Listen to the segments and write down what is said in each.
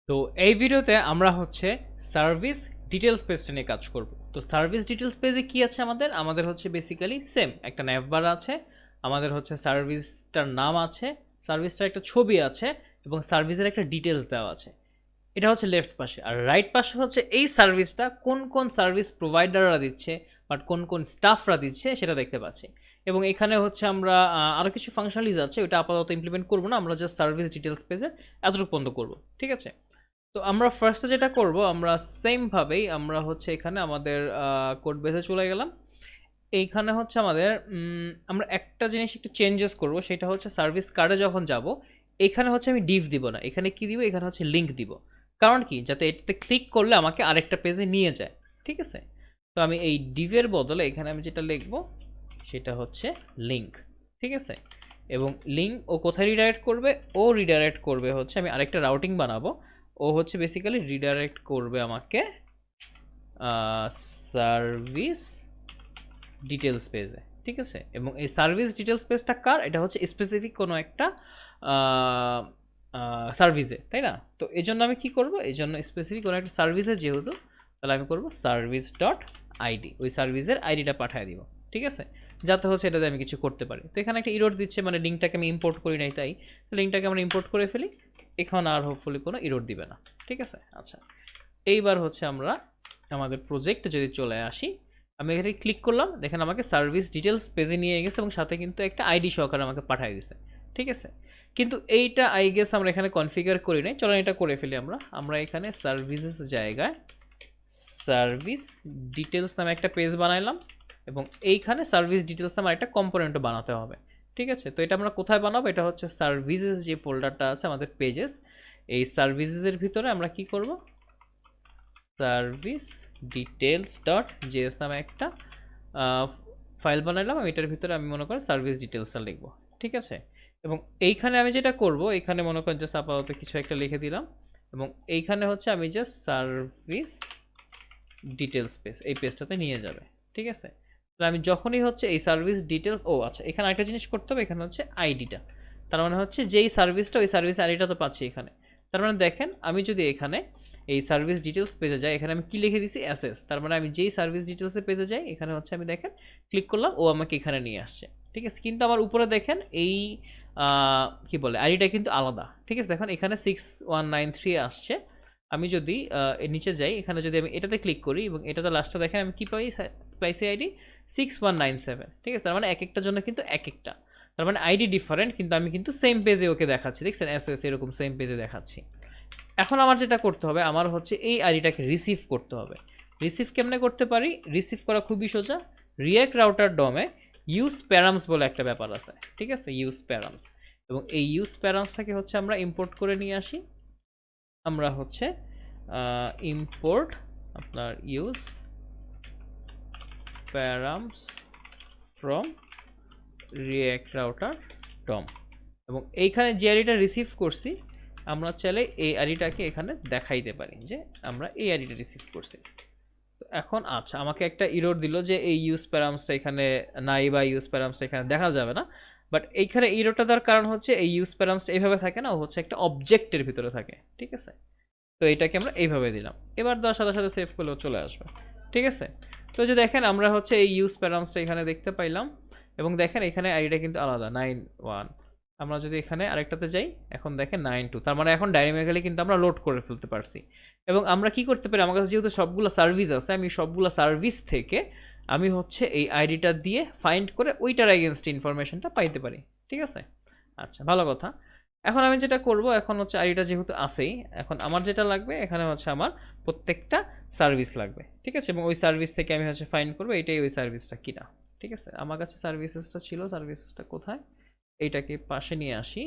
তো এই ভিডিওতে আমরা হচ্ছে সার্ভিস ডিটেলস পেজটা নিয়ে কাজ করব। তো সার্ভিস ডিটেলস পেজে কি আছে আমাদের হচ্ছে বেসিক্যালি সেম একটা ন্যাভবার আছে, আমাদের হচ্ছে সার্ভিসটার নাম আছে, সার্ভিসটার একটা ছবি আছে এবং সার্ভিসের একটা ডিটেলস দেওয়া আছে। এটা হচ্ছে লেফট পাশে। আর রাইট পাশে হচ্ছে এই সার্ভিসটা কোন কোন সার্ভিস প্রোভাইডাররা দিচ্ছে বাট কোন কোন স্টাফরা দিচ্ছে সেটা দেখতে পাচ্ছি। এবং এখানে হচ্ছে আমরা আরও কিছু ফাংশনালিজ আছে, ওটা আপাতত ইমপ্লিমেন্ট করবো না, আমরা জাস্ট সার্ভিস ডিটেলস পেজে এতটুকু পর্যন্ত করবো। ঠিক আছে, তো আমরা ফার্স্টে যেটা করব, আমরা সেমভাবেই আমরা হচ্ছে এখানে আমাদের কোড বেসে চলে গেলাম। এইখানে হচ্ছে আমাদের আমরা একটা জিনিস একটু চেঞ্জেস করব, সেটা হচ্ছে সার্ভিস কার্ডে যখন যাব এখানে হচ্ছে আমি ডিভ দিব না, এখানে কি দিব, এখানে হচ্ছে লিঙ্ক দিব। কারণ কি, যাতে এটাতে ক্লিক করলে আমাকে আরেকটা পেজে নিয়ে যায়। ঠিক আছে, তো আমি এই ডিভের বদলে এখানে আমি যেটা লিখব সেটা হচ্ছে লিঙ্ক। ঠিক আছে, এবং লিঙ্ক ও কোথায় রিডাইরেক্ট করবে, ও রিডাইরেক্ট করবে হচ্ছে, আমি আরেকটা রাউটিং বানাবো, ও হচ্ছে বেসিক্যালি রিডাইরেক্ট করবে আমাকে সার্ভিস ডিটেলস পেজে। ঠিক আছে, এবং এই সার্ভিস ডিটেলস পেজটা কার, এটা হচ্ছে স্পেসিফিক কোনো একটা সার্ভিসে, তাই না? তো এই জন্য আমি কি করব, এই জন্য স্পেসিফিক কোনো একটা সার্ভিসে যেহেতু, তাহলে আমি করব সার্ভিস ডট আইডি, ওই সার্ভিসের আইডিটা পাঠিয়ে দিব। ঠিক আছে, যাতে হচ্ছে এটাতে আমি কিছু করতে পারি। তো এখানে একটা ইরোর দিচ্ছে, মানে লিঙ্কটাকে আমি ইম্পোর্ট করি নাই, তাই লিঙ্কটাকে আমরা ইম্পোর্ট করে ফেলি, এখন আর হোপফুলি কোনো ইরোর দিবে না। ঠিক আছে, আচ্ছা এইবার হচ্ছে আমরা আমাদের প্রজেক্ট যদি চলে আসি, আমি এখানে ক্লিক করলাম, দেখেন আমাকে সার্ভিস ডিটেলস পেজে নিয়ে গেছে এবং সাথে কিন্তু একটা আইডি সহকারে আমাকে পাঠিয়ে দিয়েছে। ঠিক আছে, কিন্তু এইটা আই গেস আমরা এখানে কনফিগার করি নাই, চলো এটা করে ফেলি। আমরা এখানে সার্ভিসেস জায়গায় সার্ভিস ডিটেলস নামে একটা পেজ বানাইলাম এবং এইখানে সার্ভিস ডিটেলস নামে একটা কম্পোনেন্টও বানাতে হবে। ঠিক আছে, তো এটা আমরা কোথায় বানাবো, এটা হচ্ছে সার্ভিসেস যে ফোল্ডারটা আছে আমাদের পেজেস, এই সার্ভিসেসের ভিতরে আমরা কি করব, সার্ভিস ডিটেলস ডট জেএস নামে একটা ফাইল বানাইলাম, এটার ভিতরে আমি মনে করি সার্ভিস ডিটেলসটা লিখবো। ঠিক আছে, এবং এইখানে আমি যেটা করব, এখানে মনে করেন জাস্ট আপাতত কিছু একটা লিখে দিলাম এবং এইখানে হচ্ছে আমি জাস্ট সার্ভিস ডিটেলস পেজ, এই পেজটাতে নিয়ে যাবে। ঠিক আছে, তো আমি যখনই হচ্ছে এই সার্ভিস ডিটেলস, ও আচ্ছা এখানে একটা জিনিস করতে হবে, এখানে হচ্ছে আইডিটা, তার মানে হচ্ছে যেই সার্ভিসটা, ওই সার্ভিস আইডিটা তো পাচ্ছি এখানে। তার মানে দেখেন আমি যদি এখানে এই সার্ভিস ডিটেলস পেজে যাই, এখানে আমি কি লিখে দিছি অ্যাসেস, তার মানে আমি যেই সার্ভিস ডিটেলসে পেজে যাই, এখানে হচ্ছে আমি দেখেন ক্লিক করলাম, ও আমাকে এখানে নিয়ে আসছে। ঠিক আছে, কিন্তু আমার উপরে দেখেন এই কি বলে আইডিটা কিন্তু আলাদা। ঠিক আছে, দেখেন এখানে 6193 আসছে। আমি যদি এর নিচে যাই, এখানে যদি আমি এটাতে ক্লিক করি এবং এটাতে লাস্টে দেখেন আমি কি পাইছি আইডি 6197। ঠিক আছে, তার মানে এক একটার জন্য কিন্তু এক একটা, তার মানে আইডি ডিফারেন্ট, কিন্তু আমি কিন্তু সেম পেজে ওকে দেখাচ্ছি। দেখছেন এস এস এরকম সেম পেজে দেখাচ্ছি। এখন আমার যেটা করতে হবে, আমার হচ্ছে এই আইডিটাকে রিসিভ করতে হবে। রিসিভ কেমনে করতে পারি, রিসিভ করা খুবই সোজা। রিয়াক্ট রাউটার ডমে ইউজ প্যারামস বলে একটা ব্যাপার আছে। ঠিক আছে, ইউজ প্যারামস, এবং এই ইউজ প্যারামসটাকে হচ্ছে আমরা ইম্পোর্ট করে নিয়ে আসি। আমরা হচ্ছে ইম্পোর্ট আপনার use params from React router DOM, এবং এইখানে যে আইডিটা রিসিভ করছি আমরা চাইলে এই আইডিটাকে এখানে দেখাইতে পারি যে আমরা এই আইডিটা রিসিভ করছি। তো এখন আচ্ছা আমাকে একটা ইরর দিল যে এই ইউজ প্যারামসটা এখানে নাই বা ইউজ প্যারামসটা এখানে দেখা যাবে না, বাট এইখানে ইররটা দেওয়ার কারণ হচ্ছে এই ইউজ প্যারামসটা এইভাবে থাকে না, ও হচ্ছে একটা অবজেক্টের ভিতরে থাকে। ঠিক আছে, তো এটাকে আমরা এইভাবে দিলাম, এবার দেওয়ার সাথে সাথে সেভ করলেও চলে আসবে। ঠিক আছে, তো যে দেখেন আমরা হচ্ছে এই ইউজ প্যারামসটা এখানে দেখতে পাইলাম, এবং দেখেন এখানে আইডিটা কিন্তু আলাদা 91। আমরা যদি এখানে আরেকটাতে যাই, এখন দেখেন 92, তার মানে এখন ডাইনামিক্যালি কিন্তু আমরা লোড করে ফেলতে পারছি। এবং আমরা কি করতে পারি, আমার কাছে যেহেতু সবগুলো সার্ভিস আছে, আমি সবগুলো সার্ভিস থেকে আমি হচ্ছে এই আইডিটা দিয়ে ফাইন্ড করে ওইটার এগেনস্ট ইনফরমেশনটা পাইতে পারি। ঠিক আছে, আচ্ছা ভালো কথা। এখন আমি যেটা করব, এখন হচ্ছে আইডিটা যেহেতু আছেই, এখন আমার যেটা লাগবে এখানে হচ্ছে আমার প্রত্যেকটা সার্ভিস লাগবে। ঠিক আছে, এবং ওই সার্ভিস থেকে আমি হচ্ছে ফাইন্ড করবো এটাই ওই সার্ভিসটা কিনা। ঠিক আছে, আমার কাছে সার্ভিসেসটা ছিল, সার্ভিসেসটা কোথায়, এইটাকে পাশে নিয়ে আসি।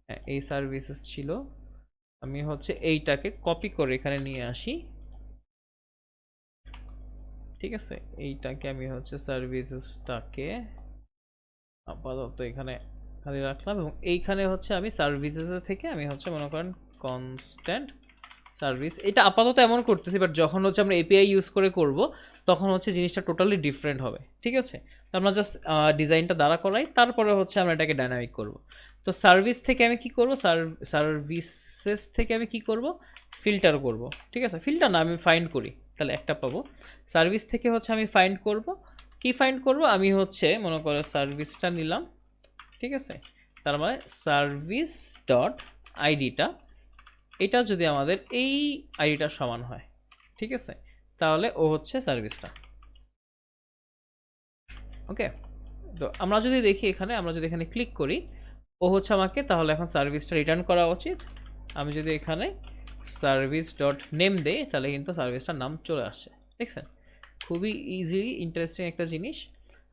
হ্যাঁ, এই সার্ভিসেস ছিল, আমি হচ্ছে এইটাকে কপি করে এখানে নিয়ে আসি। ঠিক আছে, এইটাকে আমি হচ্ছে সার্ভিসেসটাকে আপাতত এখানে খালি রাখলাম, এবং এইখানে হচ্ছে আমি সার্ভিসেস থেকে আমি হচ্ছে মনে করেন কনস্ট্যান্ট সার্ভিস, এটা আপাতত এমন করতেছি, বাট যখন হচ্ছে আমরা এপিআই ইউজ করে করব তখন হচ্ছে জিনিসটা টোটালি ডিফারেন্ট হবে। ঠিক আছে, তো আমরা জাস্ট ডিজাইনটা দাঁড়া করাই, তারপরে হচ্ছে আমরা এটাকে ডাইনামিক করব। তো সার্ভিস থেকে আমি কি করব, সার্ভিসেস থেকে আমি কি করব, ফিল্টার করব, ঠিক আছে, ফিল্টার না আমি ফাইন্ড করি, তাহলে একটা পাবো। সার্ভিস থেকে হচ্ছে আমি ফাইন্ড করব, কি ফাইন্ড করব, আমি হচ্ছে মনে করো সার্ভিসটা নিলাম, ঠিক আছে, তার মানে সার্ভিস ডট আইডিটা, এটা যদি আমাদের এই আইডিটার সমান হয়, ঠিক আছে, তাহলে ও হচ্ছে সার্ভিসটা। ওকে, তো আমরা যদি দেখি এখানে, আমরা যদি এখানে ক্লিক করি, ও হচ্ছে আমাকে তাহলে এখন সার্ভিসটা রিটার্ন করা উচিত। আমি যদি এখানে সার্ভিস ডট নেম দেই তাহলে কিন্তু সার্ভিসটার নাম চলে আসছে, দেখছেন, খুবই ইজি ইন্টারেস্টিং একটা জিনিস।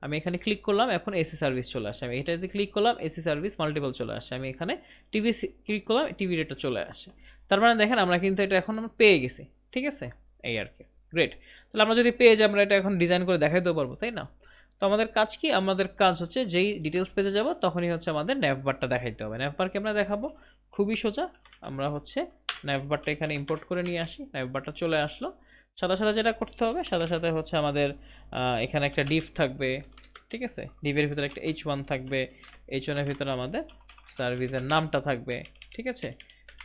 আমি এখানে ক্লিক করলাম, এখন এসি সার্ভিস চলে আসে, আমি এটাতে ক্লিক করলাম, এসি সার্ভিস মাল্টিপল চলে আসে, আমি এখানে টিভি ক্লিক করলাম, টিভি রেটটা চলে আসে। তার মানে দেখেন আমরা কিন্তু এটা এখন আমরা পেয়ে গেছি, ঠিক আছে, এই আর কি। গ্রেট, তাহলে আমরা যদি পেয়ে যাই আমরা এটা এখন ডিজাইন করে দেখাইতেও পারবো, তাই না? তো আমাদের কাজ কি, আমাদের কাজ হচ্ছে যেই ডিটেলস পেজে যাব তখনই হচ্ছে আমাদের ন্যাভবারটা দেখাইতে হবে। ন্যাভবারকে আমরা দেখাবো খুবই সোজা, আমরা হচ্ছে ন্যাভবারটা এখানে ইম্পোর্ট করে নিয়ে আসি, ন্যাভবারটা চলে আসলো। সাদা সাদা যেটা করতে হবে, সাদা সাথে হচ্ছে আমাদের এখানে একটা ডিভ থাকবে, ঠিক আছে, ডিভের ভিতরে একটা H1 থাকবে, H1 এর ভিতরে আমাদের সার্ভিসের নামটা থাকবে, ঠিক আছে।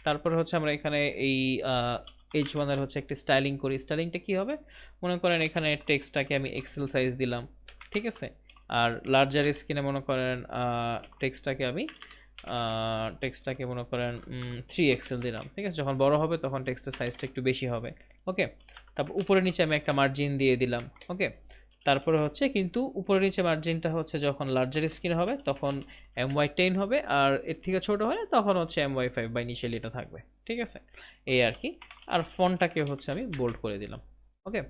তারপরে হচ্ছে আমরা এখানে এই H1 এর হচ্ছে একটা স্টাইলিং করি, স্টাইলিংটা কি হবে, মনে করেন এখানে টেক্সটটাকে আমি এক্সেল সাইজ দিলাম, ঠিক আছে, আর লার্জার স্ক্রিনে মনে করেন টেক্সটটাকে মনে করেন 3 এক্সেল দিলাম, ঠিক আছে, যখন বড় হবে তখন টেক্সটের সাইজটা একটু বেশি হবে। ওকে, তারপর উপরে নিচে আমি একটা মার্জিন দিয়ে দিলাম। ওকে, তারপরে হচ্ছে কিন্তু উপরে নিচে মার্জিনটা হচ্ছে যখন লার্জার স্ক্রিন হবে তখন MY10 হবে, আর এর থেকে ছোট হলে তখন হচ্ছে MY5 বা ইনিশিয়ালি এটা থাকবে, ঠিক আছে, এই আর কি। আর ফন্টটাকে হচ্ছে আমি বোল্ড করে দিলাম। ওকে,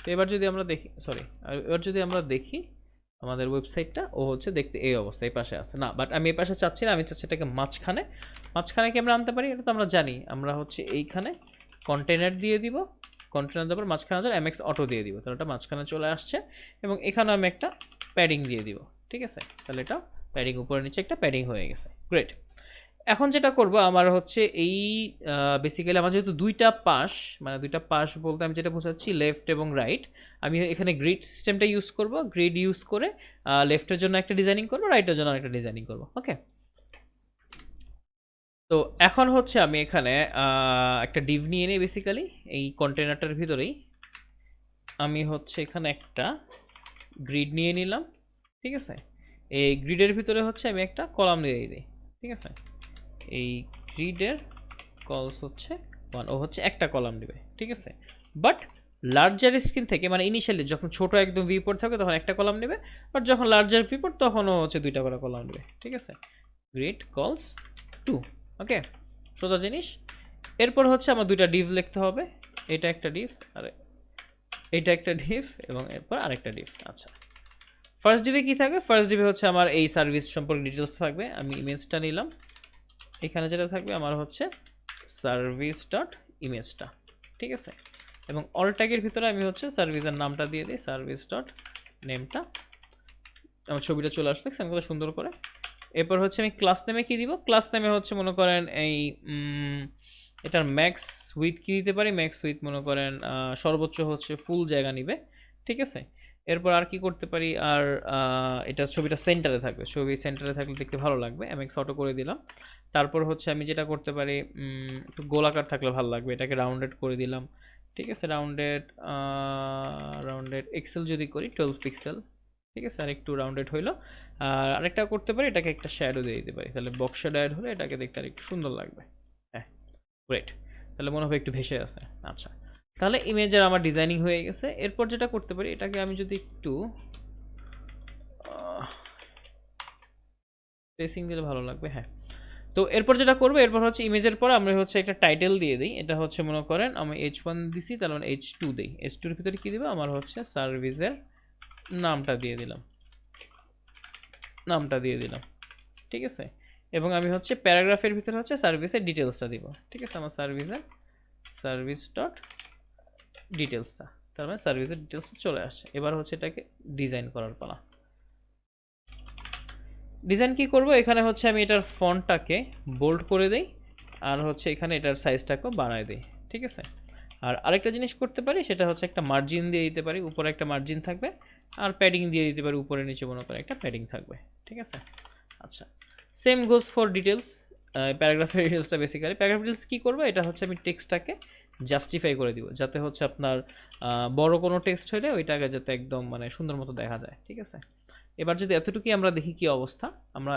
তো এবার যদি আমরা দেখি, সরি, এবার যদি আমরা দেখি আমাদের ওয়েবসাইটটা, ও হচ্ছে দেখতে এই অবস্থা, এই পাশে আছে না, বাট আমি এই পাশে চাচ্ছি না, আমি চাচ্ছি এটাকে মাঝখানে। মাঝখানে কি আমরা আনতে পারি, এটা তো আমরা জানি, আমরা হচ্ছে এইখানে কন্টেনার দিয়ে দিব, কন্টেনার দেওয়ার পর মাঝখানে MX অটো দিয়ে দিব, তাহলে এটা মাঝখানে চলে আসছে, এবং এখানে আমি একটা প্যাডিং দিয়ে দিব, ঠিক আছে, তাহলে এটা প্যাডিং উপরে নিচে একটা প্যাডিং হয়ে গেছে। গ্রেট, এখন যেটা করব আমার হচ্ছে এই বেসিক্যালি আমার যেহেতু দুইটা পাশ, মানে দুইটা পাশ বলতে আমি যেটা বোঝাচ্ছি লেফট এবং রাইট, আমি এখানে গ্রিড সিস্টেমটা ইউজ করব, গ্রিড ইউজ করে লেফটের জন্য একটা ডিজাইনিং করব, রাইটের জন্য একটা ডিজাইনিং করব। ওকে, তো এখন হচ্ছে আমি এখানে একটা ডিভ নিয়ে নিই, বেসিক্যালি এই কন্টেনারটার ভিতরেই আমি হচ্ছে এখানে একটা গ্রিড নিয়ে নিলাম, ঠিক আছে, এই গ্রিডের ভিতরে হচ্ছে আমি একটা কলাম দিয়ে দিই, ঠিক আছে, এই গ্রিডের কলস হচ্ছে 1, ও হচ্ছে একটা কলাম দিবে, ঠিক আছে, বাট লার্জার স্ক্রিন থেকে মানে ইনিশিয়ালি যখন ছোট একদম ভিউপোর্ট থাকে তখন একটা কলাম নেবে, বাট যখন লার্জার ভিউপোর্ট তখন ও হচ্ছে দুইটা করে কলাম নেবে, ঠিক আছে, গ্রিড কলস 2। ওকে, সোজা জিনিস। এরপর হচ্ছে আমার দুইটা ডিভ লিখতে হবে, এটা একটা ডিভ আর এটা একটা ডিভ, এবং এরপর আরেকটা ডিভ। আচ্ছা, ফার্স্ট ডিভে কি থাকবে, ফার্স্ট ডিভে হচ্ছে আমার এই সার্ভিস সম্পর্কে ডিটেলস থাকবে, আমি ইমেজটা নিলাম, এখানে যেটা থাকবে আমার হচ্ছে সার্ভিস ডট ইমেজটা, ঠিক আছে, এবং অল ট্যাগের ভিতরে আমি হচ্ছে সার্ভিসের নামটা দিয়ে দিই, সার্ভিস ডট নেমটা, আমার ছবিটা চলে আসছে দেখছেন কত সুন্দর করে। এরপর হচ্ছে আমি ক্লাস নেমে কি দিব, ক্লাস নেমে হচ্ছে মনে করেন এই এটার ম্যাক্স উইথ কি দিতে পারি, ম্যাক্স উইথ মনে করেন সর্বোচ্চ হচ্ছে ফুল জায়গা নিবে, ঠিক আছে। এরপর আর কি করতে পারি, আর এটা ছবিটা সেন্টারে থাকবে, ছবি সেন্টারে থাকলে দেখতে ভালো লাগবে, MX অটো করে দিলাম। তারপর হচ্ছে আমি যেটা করতে পারি, একটু গোলাকার থাকলে ভালো লাগবে, এটাকে রাউন্ডেড করে দিলাম, ঠিক আছে, রাউন্ডেড এক্সেল যদি করি 12 পিক্সেল, ঠিক আছে, আর একটু রাউন্ডেড হইলো। আর আরেকটা করতে পারি, এটাকে একটা শ্যাডো দিয়ে দিতে পারি, তাহলে বক্স শ্যাডো অ্যাড হলে এটাকে দেখতে আর একটু সুন্দর লাগবে। হ্যাঁ, গ্রেট, তাহলে মনে হয় একটু ভেসে আছে। আচ্ছা, তাহলে ইমেজের আমার ডিজাইনিং হয়ে গেছে। এরপর যেটা করতে পারি, এটাকে আমি যদি একটু স্পেসিং দিলে ভালো লাগবে। হ্যাঁ, তো এরপর যেটা করবো, এরপর হচ্ছে ইমেজের পর আমরা হচ্ছে একটা টাইটেল দিয়ে দিই, এটা হচ্ছে মনে করেন আমি H1 দিছি, তাহলে মানে H2 দিই, H2 এর ভিতরে কি দিব, আমার হচ্ছে সার্ভিসের নামটা দিয়ে দিলাম, ঠিক আছে, এবং আমি হচ্ছে প্যারাগ্রাফের ভিতরে হচ্ছে সার্ভিসের ডিটেলসটা দিব, ঠিক আছে, আমার সার্ভিস ডট ডিটেলসটা, তার মানে সার্ভিসের ডিটেলসটা চলে আসছে। এবার হচ্ছে এটাকে ডিজাইন করার পালা। ডিজাইন কি করব, এখানে হচ্ছে আমি এটার ফন্টটাকে বোল্ড করে দেই, আর হচ্ছে এখানে এটার সাইজটাকেও বাড়ায় দেই, ঠিক আছে। আর আরেকটা জিনিস করতে পারি, সেটা হচ্ছে একটা মার্জিন দিয়ে দিতে পারি, উপরে একটা মার্জিন থাকবে, আর প্যাডিং দিয়ে দিতে পারি, উপরে নিচে মনে করে একটা প্যাডিং থাকবে, ঠিক আছে। আচ্ছা, সেম গোজ ফর ডিটেলস, প্যারাগ্রাফের ডিটেলসটা বেসিক্যালি প্যারাগ্রাফ ডিটেলস কী করবো, এটা হচ্ছে আমি টেক্সটটাকে জাস্টিফাই করে দিব, যাতে হচ্ছে আপনার বড় কোনো টেক্সট হলে ওইটাকে যাতে একদম মানে সুন্দর মতো দেখা যায়। ঠিক আছে, এবার যদি এতটুকুই আমরা দেখি কি অবস্থা, আমরা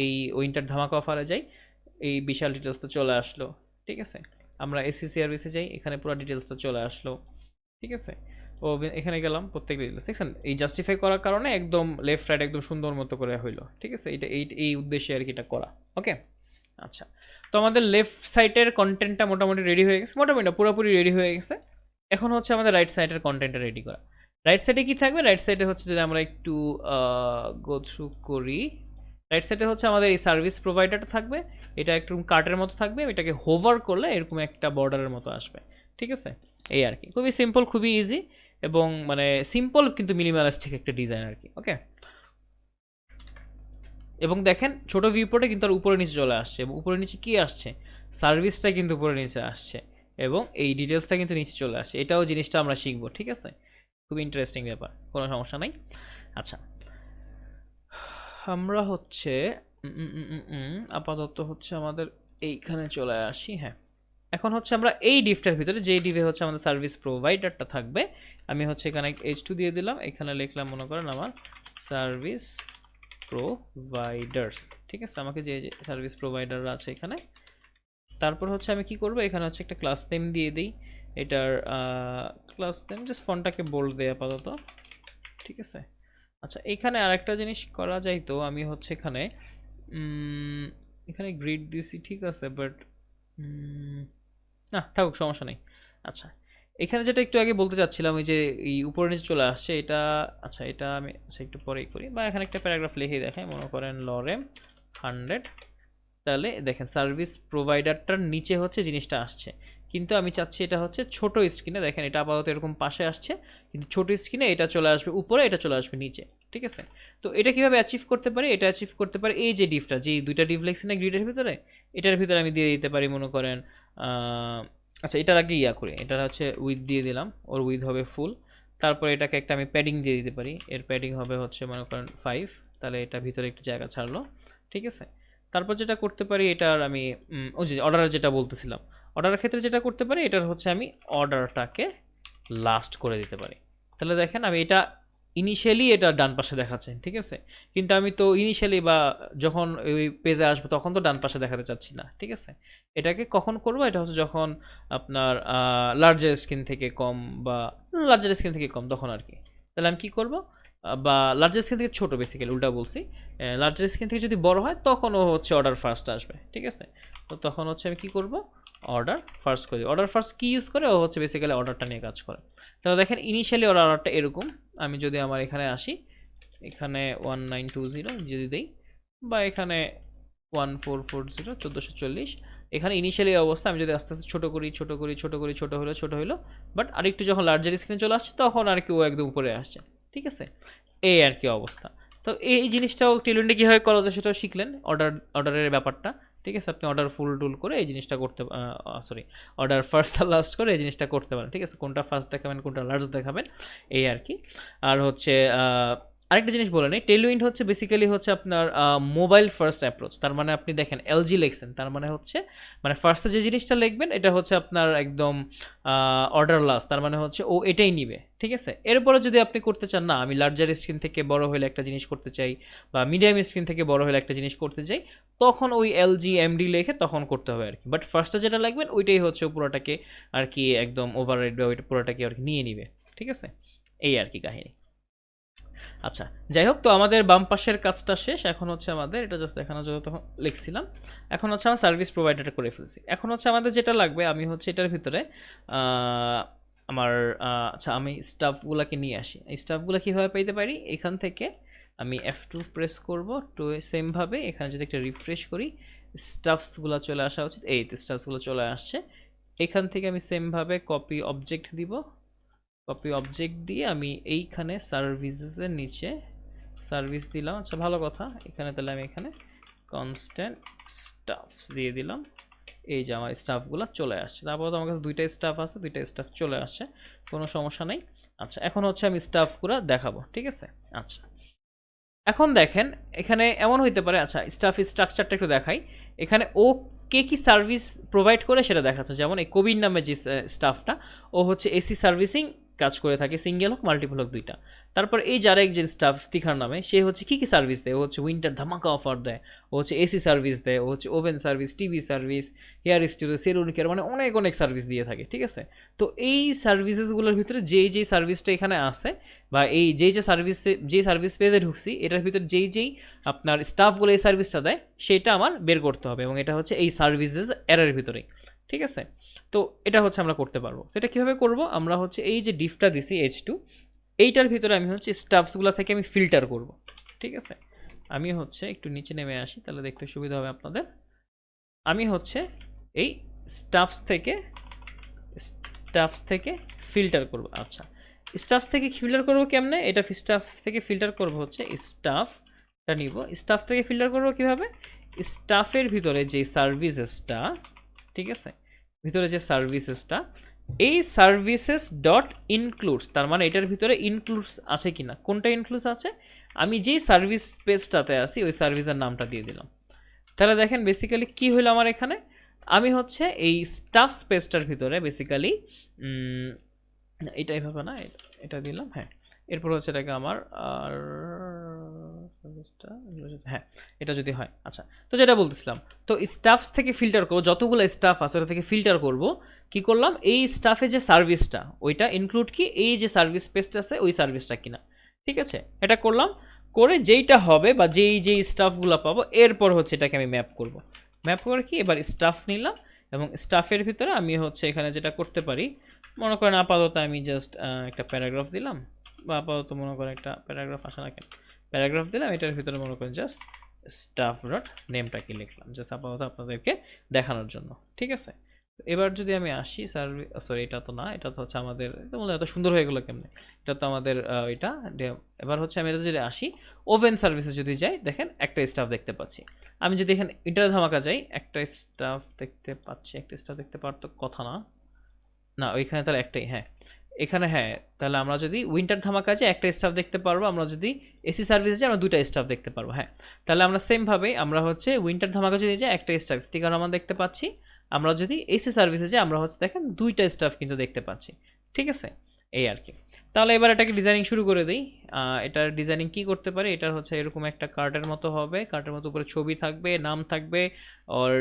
এই উইন্টার ধামাকা অফারে যাই, এই বিশাল ডিটেলসটা চলে আসলো। ঠিক আছে, আমরা এসি সার্ভিসে যাই, এখানে পুরো ডিটেলসটা চলে আসলো। ঠিক আছে, ও এখানে গেলাম, প্রত্যেকটা ডিটেলস দেখছেন এই জাস্টিফাই করার কারণে একদম লেফট রাইট একদম সুন্দর মতো করে হইলো। ঠিক আছে, এটা এই উদ্দেশ্যে আর কি এটা করা। ওকে, আচ্ছা, তো আমাদের লেফট সাইডের কন্টেন্টটা মোটামুটি রেডি হয়ে গেছে, মোটামুটি না, পুরোপুরি রেডি হয়ে গেছে। এখন হচ্ছে আমাদের রাইট সাইডের কন্টেন্টটা রেডি করা। রাইট সাইডে কি থাকবে? রাইট সাইডে হচ্ছে যদি আমরা একটু গো থ্রু করি, রাইট সাইডে হচ্ছে আমাদের এই সার্ভিস প্রোভাইডারটা থাকবে। এটা একটু কার্টের মতো থাকবে, এটাকে হোভার করলে এরকম একটা বর্ডারের মতো আসবে। ঠিক আছে, এই আর কি, খুবই সিম্পল, খুবই ইজি, এবং মানে সিম্পল কিন্তু মিনিমালিস্টিক একটা ডিজাইন আর কি। ওকে, এবং দেখেন ছোট ভিউপোর্টে কিন্তু আর উপরে নিচে চলে আসছে, এবং উপরে নিচে কি আসছে, সার্ভিসটা কিন্তু উপরে নিচে আসছে, এবং এই ডিটেলসটা কিন্তু নিচে চলে আসছে। এটাও জিনিসটা আমরা শিখবো। ঠিক আছে, খুব ইন্টারেস্টিং ব্যাপার, কোনো সমস্যা নাই। আচ্ছা, আমরা হচ্ছে আপাতত হচ্ছে আমাদের এইখানে চলে আসি। হ্যাঁ, এখন হচ্ছে আমরা এই ডিভটার ভিতরে, যে ডিভে হচ্ছে আমাদের সার্ভিস প্রোভাইডারটা থাকবে, আমি হচ্ছে এখানে H2 দিয়ে দিলাম, এখানে লিখলাম মনে করেন আমার সার্ভিস প্রোভাইডার্স। ঠিক আছে, আমাকে যে সার্ভিস প্রোভাইডার আছে এখানে, তারপর হচ্ছে আমি কি করব, এখানে হচ্ছে একটা ক্লাস নেম দিয়ে দিই। এটার ক্লাস নেম জাস্ট ফন্টটাকে বোল্ড দেয় আপাতত। ঠিক আছে, আচ্ছা, এখানে আরেকটা জিনিস করা যায়, তো আমি হচ্ছে এখানে এখানে গ্রিড দিছি, ঠিক আছে, বাট না থাকুক, সমস্যা নেই। আচ্ছা, এখানে যেটা একটু আগে বলতে চাচ্ছিলাম, ওই যে এই উপরে নিচে চলে আসছে এটা, আচ্ছা এটা আমি আচ্ছা একটু পরেই করি, বা এখানে একটা প্যারাগ্রাফ লিখে দেখাই, মনে করেন লরেম 100, তাহলে দেখেন সার্ভিস প্রোভাইডারটার নিচে হচ্ছে জিনিসটা আসছে, কিন্তু আমি চাচ্ছি এটা হচ্ছে ছোট স্ক্রিনে। দেখেন এটা আপাতত এরকম পাশে আসছে, কিন্তু ছোট স্ক্রিনে এটা চলে আসবে উপরে, এটা চলে আসবে নিচে। ঠিক আছে, তো এটা কিভাবে অ্যাচিভ করতে পারি? এটা অ্যাচিভ করতে পারি এই যে ডিভটা, যে দুইটা ডিভ লেখছি না গ্রিডের ভিতরে, এটার ভিতরে আমি দিয়ে দিতে পারি মনে করেন আচ্ছা এটার আগে ইয়া করি, এটা হচ্ছে উইথ দিয়ে দিলাম, ওর উইথ হবে ফুল। তারপর এটাকে একটা আমি প্যাডিং দিয়ে দিতে পারি, এর প্যাডিং হবে হচ্ছে মনে করেন 5, তাহলে এটা ভিতরে একটু জায়গা ছাড়লো। ঠিক আছে, তারপর যেটা করতে পারি, এটার আমি ওই যে অর্ডার যেটা বলতেছিলাম, অর্ডারের ক্ষেত্রে যেটা করতে পারি, এটার হচ্ছে আমি অর্ডারটাকে লাস্ট করে দিতে পারি। তাহলে দেখেন আমি এটা ইনিশিয়ালি এটা ডান পাশে দেখাচ্ছে, ঠিক আছে, কিন্তু আমি তো ইনিশিয়ালি বা যখন ওই পেজে আসবো তখন তো ডান পাশে দেখাতে চাচ্ছি না। ঠিক আছে, এটাকে কখন করব? এটা হচ্ছে যখন আপনার লার্জার স্ক্রিন থেকে কম, বা লার্জার স্ক্রিন থেকে কম তখন আর কি। তাহলে আমি কি করব, বা লার্জার স্ক্রিন থেকে ছোট, বেসিক্যালি উল্টা বলছি, লার্জার স্ক্রিন থেকে যদি বড় হয় তখন ও হচ্ছে অর্ডার ফার্স্ট আসবে। ঠিক আছে, তো তখন হচ্ছে আমি কি করব, অর্ডার ফার্স্ট করি। অর্ডার ফার্স্ট কি ইউজ করে? ও হচ্ছে বেসিক্যালি অর্ডারটা নিয়ে কাজ করে। তাহলে দেখেন ইনিশিয়ালি ওর অর্ডারটা এরকম, আমি যদি আমার এখানে আসি, এখানে 1920 যদি দেই, বা এখানে 1440 1440, এখানে ইনিশিয়ালি অবস্থা, আমি যদি আস্তে আস্তে ছোটো করি ছোটো করি ছোটো করি, ছোটো হলো, বাট আরেকটু যখন লার্জার স্ক্রিনে চলে আসছে তখন আর কি ও একদম উপরে আসছে। ঠিক আছে, এই আর কি অবস্থা। তো এই জিনিসটাও টেলুইন্ডে কীভাবে করা যায় সেটাও শিখলেন, অর্ডারের ব্যাপারটা। ঠিক আছে, আপনি অর্ডার ফুল টুল করে এই জিনিসটা করতে, সরি, অর্ডার ফার্স্ট আর লাস্ট করে এই জিনিসটা করতে পারেন। ঠিক আছে, কোনটা ফার্স্ট দেখাবেন কোনটা লাস্ট দেখাবেন, এই আর কি। আর হচ্ছে আরেকটা জিনিস বলে নেই, টেলউইন্ড হচ্ছে বেসিক্যালি হচ্ছে আপনার মোবাইল ফার্স্ট অ্যাপ্রোচ। তার মানে আপনি দেখেন এলজি লিখছেন, তার মানে হচ্ছে মানে ফার্স্টে যে জিনিসটা লিখবেন এটা হচ্ছে আপনার একদম অর্ডার লাস্ট, তার মানে হচ্ছে ও এটাই নিবে। ঠিক আছে, এরপরে যদি আপনি করতে চান, না আমি লার্জার স্ক্রিন থেকে বড় হলে একটা জিনিস করতে চাই, বা মিডিয়াম স্ক্রিন থেকে বড় হলে একটা জিনিস করতে চাই, তখন ওই এলজি এমডি লিখে তখন করতে হবে আর কি। বাট ফার্স্টে যেটা লিখবেন ওইটাই হচ্ছে পুরোটাকে আর কি একদম ওভাররাইড বা ওইটা পুরোটাকে আর কি নিয়ে নিবে। ঠিক আছে, এই আর কি কাহিনী। আচ্ছা, যাই হোক, তো আমাদের বাম পাশের কাজটা শেষ। এখন হচ্ছে আমাদের এটা জাস্ট দেখানোর জন্য তখন লিখছিলাম, এখন হচ্ছে আমার সার্ভিস প্রোভাইডারটা করে ফেলছি। এখন হচ্ছে আমাদের যেটা লাগবে, আমি হচ্ছে এটার ভিতরে আমার আচ্ছা আমি স্টাফগুলোকে নিয়ে আসি। এই স্টাফগুলো কীভাবে পাইতে পারি? এখান থেকে আমি F2 প্রেস করব, তো সেমভাবে এখানে যদি একটা রিফ্রেশ করি, স্টাফসগুলো চলে আসা উচিত, এই তো স্টাফসগুলো চলে আসছে। এখান থেকে আমি সেমভাবে কপি অবজেক্ট দিব, কপি অবজেক্ট দিয়ে আমি এইখানে সার্ভিসেসের নিচে সার্ভিস দিলাম। আচ্ছা ভালো কথা, এখানে তাহলে আমি এখানে কনস্ট্যান্ট স্টাফস দিয়ে দিলাম, এই যে আমার স্টাফগুলো চলে আসছে। তারপর তো আমার কাছে দুইটা স্টাফ আছে, দুইটা স্টাফ চলে আসছে, কোনো সমস্যা নেই। আচ্ছা, এখন হচ্ছে আমি স্টাফগুলো দেখাবো। ঠিক আছে, আচ্ছা এখন দেখেন এখানে এমন হইতে পারে, আচ্ছা স্টাফ স্ট্রাকচারটা একটু দেখাই। এখানে ও কে কি সার্ভিস প্রোভাইড করে সেটা দেখাচ্ছে। যেমন এই কবির নামে যে স্টাফটা, ও হচ্ছে এসি সার্ভিসিং কাজ করে থাকে, সিঙ্গেল হোক মাল্টিপল হোক দুইটা। তারপর এই যার একজন স্টাফ তিখার নামে, সে হচ্ছে কী কী সার্ভিস দেয়, ও হচ্ছে উইন্টার ধামাকা অফার দেয়, ও হচ্ছে এসি সার্ভিস দেয়, ও হচ্ছে oven service, TV service, hair studio, salon care, মানে অনেক অনেক সার্ভিস দিয়ে থাকে, ঠিক আছে। তো এই সার্ভিসেসগুলোর ভিতরে যেই সার্ভিসটা এখানে আছে, বা এই যে সার্ভিসে যে সার্ভিস পেজে ঢুকছি এটার ভিতরে যেই আপনার স্টাফগুলো এই সার্ভিসটা দেয় সেটা আমার বের করতে হবে, এবং এটা হচ্ছে এই সার্ভিসেস এরর ভিতরেই, ঠিক আছে। তো এটা হচ্ছে আমরা করতে পারবো। তো এটা কীভাবে করবো, আমরা হচ্ছে এই যে ডিফটা দিছি H2, এইটার ভিতরে আমি হচ্ছে স্টাফসগুলো থেকে আমি ফিল্টার করব, ঠিক আছে। আমি হচ্ছে একটু নিচে নেমে আসি, তাহলে দেখতে সুবিধা হবে আপনাদের। আমি হচ্ছে এই স্টাফস থেকে ফিল্টার করব। আচ্ছা, স্টাফস থেকে ফিল্টার করব কেমনে, এটা স্টাফ থেকে ফিল্টার করব হচ্ছে স্টাফটা নিব, স্টাফ থেকে ফিল্টার করব কিভাবে, স্টাফের ভিতরে যে সার্ভিসেসটা, ঠিক আছে, ভিতরে যে সার্ভিসেসটা, এই সার্ভিসেস ডট ইনক্লুডস, তার মানে এটার ভিতরে ইনক্লুডস আছে কিনা, কোনটা ইনক্লুডস আছে, আমি যেই সার্ভিস পেজটাতে আছি ওই সার্ভিসের নামটা দিয়ে দিলাম। তাহলে দেখেন বেসিক্যালি কি হলো আমার এখানে, আমি হচ্ছে এই স্টাফ স্পেসটার ভিতরে বেসিক্যালি এটা এভাবে না, এটা দিলাম, হ্যাঁ। এরপর হচ্ছে এটাকে আমার আর হ্যাঁ, এটা যদি হয়। আচ্ছা, তো যেটা বলতেছিলাম, তো স্টাফস থেকে ফিল্টার করবো, যতগুলো স্টাফ আছে ওটা থেকে ফিল্টার করব। কি করলাম, এই স্টাফে যে সার্ভিসটা ওইটা ইনক্লুড কি, এই যে সার্ভিস পেজটা আছে ওই সার্ভিসটা কিনা, ঠিক আছে। এটা করলাম, করে যেইটা হবে বা যেই স্টাফগুলো পাবো, এরপর হচ্ছে এটাকে আমি ম্যাপ করব। ম্যাপ করে কি, এবার স্টাফ নিলাম, এবং স্টাফের ভিতরে আমি হচ্ছে এখানে যেটা করতে পারি, মনে করেন আপাতত আমি জাস্ট একটা প্যারাগ্রাফ দিলাম, বা আপাতত মনে করেন একটা প্যারাগ্রাফ আসে না কেন, প্যারাগ্রাফ দিলাম, এটার ভিতরে মনে করেন জাস্ট স্টাফ ডট নেমটাকে লিখলাম, জাস্ট আপাতত আপনাদেরকে দেখানোর জন্য, ঠিক আছে। এবার যদি আমি আসি সরি এটা তো না, এটা তো হচ্ছে আমাদের, এত সুন্দর হয়ে গেলো কেমনে, এটা তো আমাদের এটা। এবার হচ্ছে আমি এটা যদি আসি ওভেন সার্ভিসে যদি যাই, দেখেন একটা স্টাফ দেখতে পাচ্ছি। আমি যদি এখানে ইন্টার ধামাকা যাই, একটা স্টাফ দেখতে পাচ্ছি, একটা স্টাফ দেখতে পারতো কথা না, না ওইখানে তাহলে একটাই, হ্যাঁ এখানে, হ্যাঁ। তাহলে আমরা যদি উইন্টার ধামাকা যাই একটা স্টাফ দেখতে পারবো, আমরা যদি এসি সার্ভিসে যাই আমরা দুইটা স্টাফ দেখতে পারবো, হ্যাঁ। তাহলে আমরা সেমভাবে আমরা হচ্ছে উইন্টার ধামাকা যদি যাই একটা স্টাফ ঠিকানা আমরা দেখতে পাচ্ছি, আমরা যদি এসি সার্ভিসে যাই আমরা হচ্ছে দেখেন দুইটা স্টাফ কিন্তু দেখতে পাচ্ছি, ঠিক আছে। এই আর কি। তাহলে এবার এটাকে ডিজাইনিং শুরু করে দিই। এটার ডিজাইনিং কি করতে পারি, এটা হচ্ছে এরকম একটা কার্টের মতো হবে, কার্টের মতো উপরে ছবি থাকবে, নাম থাকবে, আর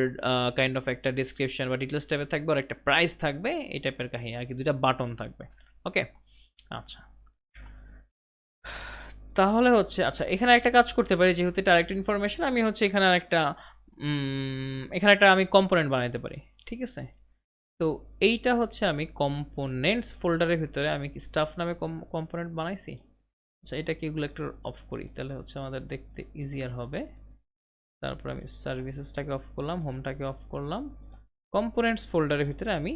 কাইন্ড অফ একটা ডিসক্রিপশন বা ডিটেলস টাইপের থাকবে, আর একটা প্রাইস থাকবে, এই টাইপের কাহিনী আর কি, দুইটা বাটন থাকবে, ওকে। আচ্ছা, তাহলে হচ্ছে আচ্ছা এখানে একটা কাজ করতে পারি, যেহেতু এটা আরেকটা ইনফরমেশন, আমি হচ্ছে এখানে এখানে একটা আমি কম্পোনেন্ট বানাইতে পারি, ঠিক আছে। তো এইটা হচ্ছে আমি কম্পোনেন্টস ফোল্ডারের ভিতরে আমি কি স্টাফ নামে কম্পোনেন্ট বানাইছি। আচ্ছা, এটাকে এগুলো একটু অফ করি, তাহলে হচ্ছে আমাদের দেখতে ইজিয়ার হবে। তারপর আমি সার্ভিসেসটাকে অফ করলাম, হোমটাকে অফ করলাম, কম্পোনেন্টস ফোল্ডারের ভিতরে আমি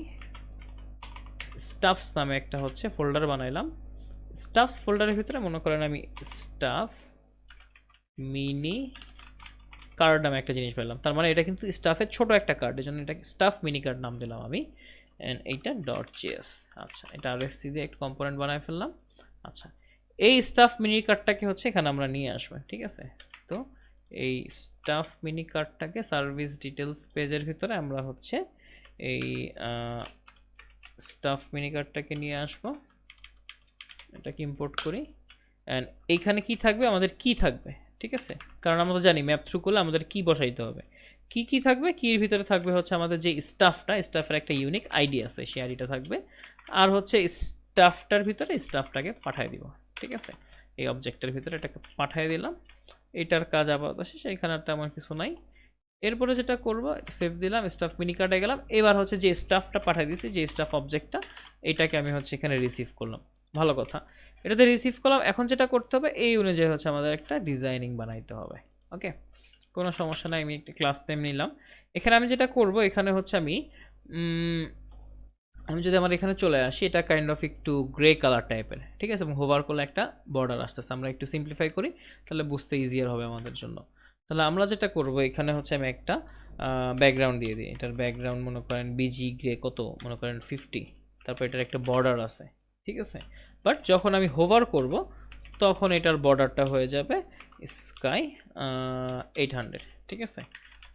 স্টাফস নামে একটা হচ্ছে ফোল্ডার বানাইলাম। স্টাফস ফোল্ডারের ভিতরে মনে করেন আমি স্টাফ মিনি কার্ড নামে একটা জিনিস পেলাম, তার মানে এটা কিন্তু স্টাফের ছোট একটা কার্ড, এই জন্য এটাকে স্টাফ মিনি কার্ড নাম দিলাম আমি, এন্ড এইটা ডট জিএস। আচ্ছা, এটা আরএসসি দিয়ে একটা কম্পোনেন্ট বানায় ফেললাম। আচ্ছা, এই স্টাফ মিনি কার্ডটাকে হচ্ছে এখানে আমরা নিয়ে আসবো, ঠিক আছে। তো এই স্টাফ মিনি কার্ডটাকে সার্ভিস ডিটেলস পেজের ভিতরে আমরা হচ্ছে এই স্টাফ মিনি কার্ডটাকে নিয়ে আসবো, এটাকে ইম্পোর্ট করি, অ্যান্ড এইখানে কি থাকবে, আমাদের কি থাকবে, ঠিক আছে। কারণ আমরা তো জানি ম্যাপ থ্রু করলে আমাদের কি বসাইতে হবে, কি থাকবে, কির ভিতরে থাকবে হচ্ছে আমাদের যে স্টাফের একটা ইউনিক আইডি আছে, সেই আইডিটা থাকবে, আর হচ্ছে স্টাফটার ভিতরে স্টাফটাকে পাঠিয়ে দিব, ঠিক আছে। এই অবজেক্টের ভিতরে এটাকে পাঠিয়ে দিলাম, এটার কাজ আপাতত শেষ, এখানে আর তেমন কিছু নাই। এরপরে যেটা করব, সেভ দিলাম, স্টাফ মিনি কার্ডে গেলাম, এবার হচ্ছে যে স্টাফটা পাঠিয়ে দিয়েছি, যে স্টাফ অবজেক্টটা, এটাকে আমি হচ্ছে এখানে রিসিভ করলাম, ভালো কথা। এটাতে রিসিভ করলাম, এখন যেটা করতে হবে এই অনুযায়ী হচ্ছে আমাদের একটা ডিজাইনিং বানাইতে হবে, ওকে। কোনো সমস্যা নাই, আমি একটা ক্লাস নেম নিলাম। এখানে আমি যেটা করব, এখানে হচ্ছে আমি যদি আমার এখানে চলে আসি, এটা কাইন্ড অফ একটু গ্রে কালার টাইপের, ঠিক আছে, এবং হোভার করলে একটা বর্ডার আসতেছে, আমরা একটু সিম্পলিফাই করি তাহলে বুঝতে ইজিয়ার হবে আমাদের জন্য। তাহলে আমরা যেটা করব, এখানে হচ্ছে আমি একটা ব্যাকগ্রাউন্ড দিয়ে দিই, এটার ব্যাকগ্রাউন্ড মনে করেন বিজি গ্রে কত, মনে করেন 50, তারপর এটার একটা বর্ডার আছে, ঠিক আছে। বাট যখন আমি হোভার করব তখন এটার বর্ডারটা হয়ে যাবে স্কাই 800, ঠিক আছে।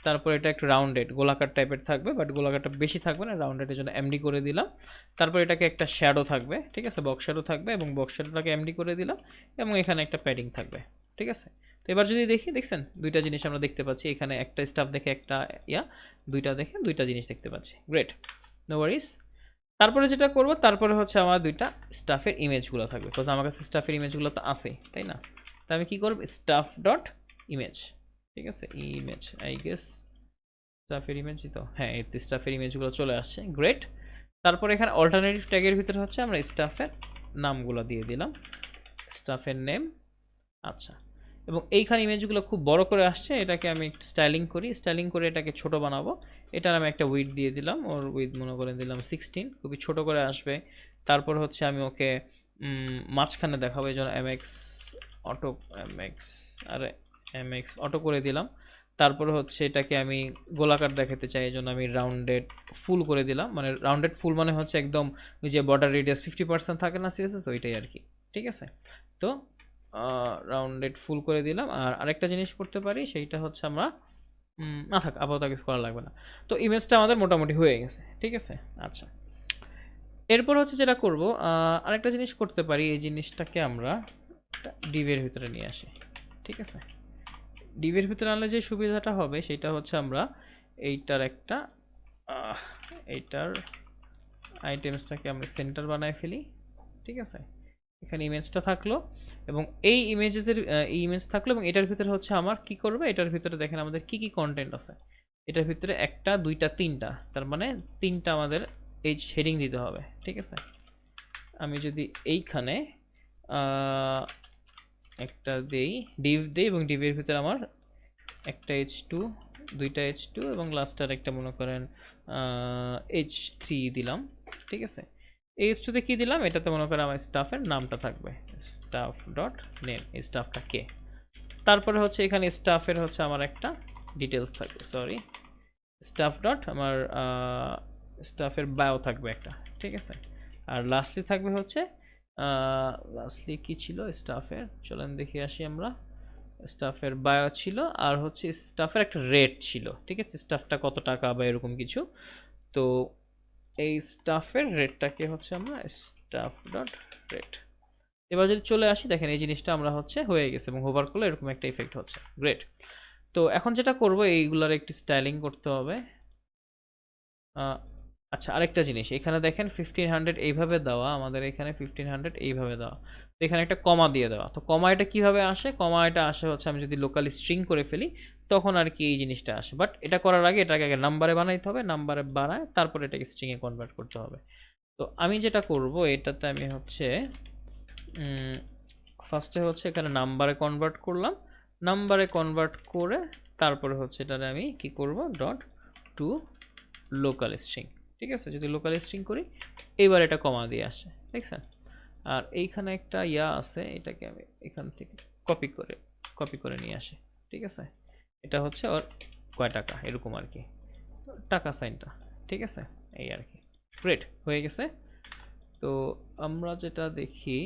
তারপর এটা একটু রাউন্ডেড গোলাকার টাইপের থাকবে, বাট গোলাকারটা বেশি থাকবে না, রাউন্ডেডের জন্য এমডি করে দিলাম। তারপর এটাকে একটা শ্যাডো থাকবে, ঠিক আছে, বক্স শ্যাডো থাকবে, এবং বক্স শ্যাডোটাকে এমডি করে দিলাম, এবং এখানে একটা প্যাডিং থাকবে, ঠিক আছে। তো এবার যদি দেখি, দেখছেন দুইটা জিনিস আমরা দেখতে পাচ্ছি, এখানে একটা স্টাফ দেখে একটা দুইটা দেখে দুইটা জিনিস দেখতে পাচ্ছি। গ্রেট, নো ওয়ারিস। তারপরে যেটা করব, তারপরে হচ্ছে আমার দুইটা স্টাফের ইমেজগুলো থাকবে, বিকজ আমার কাছে স্টাফের ইমেজগুলো তো আছেই, তাই না? তো আমি কি করব, স্টাফ ডট ইমেজ, ঠিক আছে, ইমেজ, আই গেস স্টাফের ইমেজই তো, হ্যাঁ এই স্টাফের ইমেজগুলো চলে আসছে। গ্রেট। তারপর এখানে অল্টারনেটিভ ট্যাগের ভিতরে হচ্ছে আমরা স্টাফের নামগুলো দিয়ে দিলাম, স্টাফের নেম। আচ্ছা, এবং এইখানে ইমেজগুলো খুব বড় করে আসছে, এটাকে আমি একটু স্টাইলিং করি, স্টাইলিং করে এটাকে ছোট বানাবো। এটার আমি একটা উইডথ দিয়ে দিলাম, ওর উইডথ মনে করে দিলাম 16, খুবই ছোট করে আসবে। তারপর হচ্ছে আমি ওকে মাঝখানে দেখাবো, এই জন্য এমএক্স অটো, এমএক্স, আরে এমএক্স অটো করে দিলাম। তারপরে হচ্ছে এটাকে আমি গোলাকার দেখাতে চাই, এই জন্য আমি রাউন্ডেড ফুল করে দিলাম, মানে রাউন্ডেড ফুল মানে হচ্ছে একদম ওই যে বর্ডার রেডিয়াস 50% থাকে না সিএসএস, তো ওইটাই আর কি, ঠিক আছে। তো রাউন্ডেড ফুল করে দিলাম। আর আরেকটা জিনিস করতে পারি, সেইটা হচ্ছে আমরা না থাক, আপাতত কিছু করা লাগবে না। তো ইমেজটা আমাদের মোটামুটি হয়ে গেছে, ঠিক আছে। আচ্ছা, এরপর হচ্ছে যেটা করব, আরেকটা জিনিস করতে পারি, এই জিনিসটাকে আমরা ডিভের ভিতরে নিয়ে আসি, ঠিক আছে। ডিভের ভিতরে আনলে যে সুবিধাটা হবে সেটা হচ্ছে আমরা এইটার একটা এইটার আইটেমসটাকে আমরা সেন্টার বানায় ফেলি, ঠিক আছে। এখানে ইমেজটা থাকলো, এবং এই ইমেজ থাকলো, এবং এটার ভিতরে হচ্ছে আমার কি করবে, এটার ভিতরে দেখেন আমাদের কি কি কন্টেন্ট আছে। এটার ভিতরে একটা দুইটা তিনটা, তার মানে তিনটা আমাদের এই হেডিং দিতে হবে, ঠিক আছে। আমি যদি এইখানে একটা দেই, ডিভ দেই, এবং ডিভের ভিতরে আমার একটা H2, দুইটা H2, এবং লাস্টার একটা মনে করেন H3 দিলাম, ঠিক আছে। এই H2তে কি দিলাম, এটাতে মনে করেন আমার স্টাফের নামটা থাকবে, স্টাফ ডট নেম, এই স্টাফটা কে। তারপরে হচ্ছে এখানে স্টাফের হচ্ছে আমার একটা ডিটেলস থাকবে, সরি, স্টাফ ডট আমার স্টাফের বায়ো থাকবে একটা, ঠিক আছে। আর লাস্টলি থাকবে হচ্ছে লাস্টলি কি ছিল স্টাফের, চলেন দেখে আসি আমরা। স্টাফের বায়ো ছিল, আর হচ্ছে স্টাফের একটা রেট ছিল, ঠিক আছে, স্টাফটা কত টাকা বা এরকম কিছু। তো এই স্টাফের রেটটাকে হচ্ছে আমরা স্টাফ ডট রেট। এবার যদি চলে আসি, দেখেন এই জিনিসটা আমরা হচ্ছে হয়ে গেছে, এবং হোভার করলে এরকম একটা ইফেক্ট হচ্ছে। গ্রেট। তো এখন যেটা করব, এইগুলার একটু স্টাইলিং করতে হবে। আচ্ছা, আরেকটা জিনিস, এখানে দেখেন 1500 এইভাবে দেওয়া, আমাদের এখানে 1500 এইভাবে দেওয়া, তো এখানে একটা কমা দিয়ে দেওয়া। তো কমা এটা কিভাবে আসে, কমা এটা আসে হচ্ছে আমি যদি লোকাল স্ট্রিং করে ফেলি, তখন আর কি এই জিনিসটা আসে। বাট এটা করার আগে এটাকে আগে নাম্বারে বানাইতে হবে, নাম্বারে বানায় তারপর এটাকে স্ট্রিংয়ে কনভার্ট করতে হবে। তো আমি যেটা করব, এটাতে আমি হচ্ছে ফার্স্টে হচ্ছে এখানে নাম্বারে কনভার্ট করলাম, নাম্বারে কনভার্ট করে তারপরে হচ্ছে এটারে আমি কি করব, ডট টু লোকাল স্ট্রিং, ঠিক আছে। যদি লোকাল স্ট্রিং করি, এইবার এটা কমা দিয়ে আসে, দেখছেন। আর এইখানে একটা আছে, এটাকে আমি এখান থেকে কপি করে নিয়ে আসি, ঠিক আছে। এটা হচ্ছে ওর কয় টাকা এরকম আর কি, টাকা সাইনটা, ঠিক আছে, এই আর কি। গ্রেট, হয়ে গেছে। তো আমরা যেটা দেখি,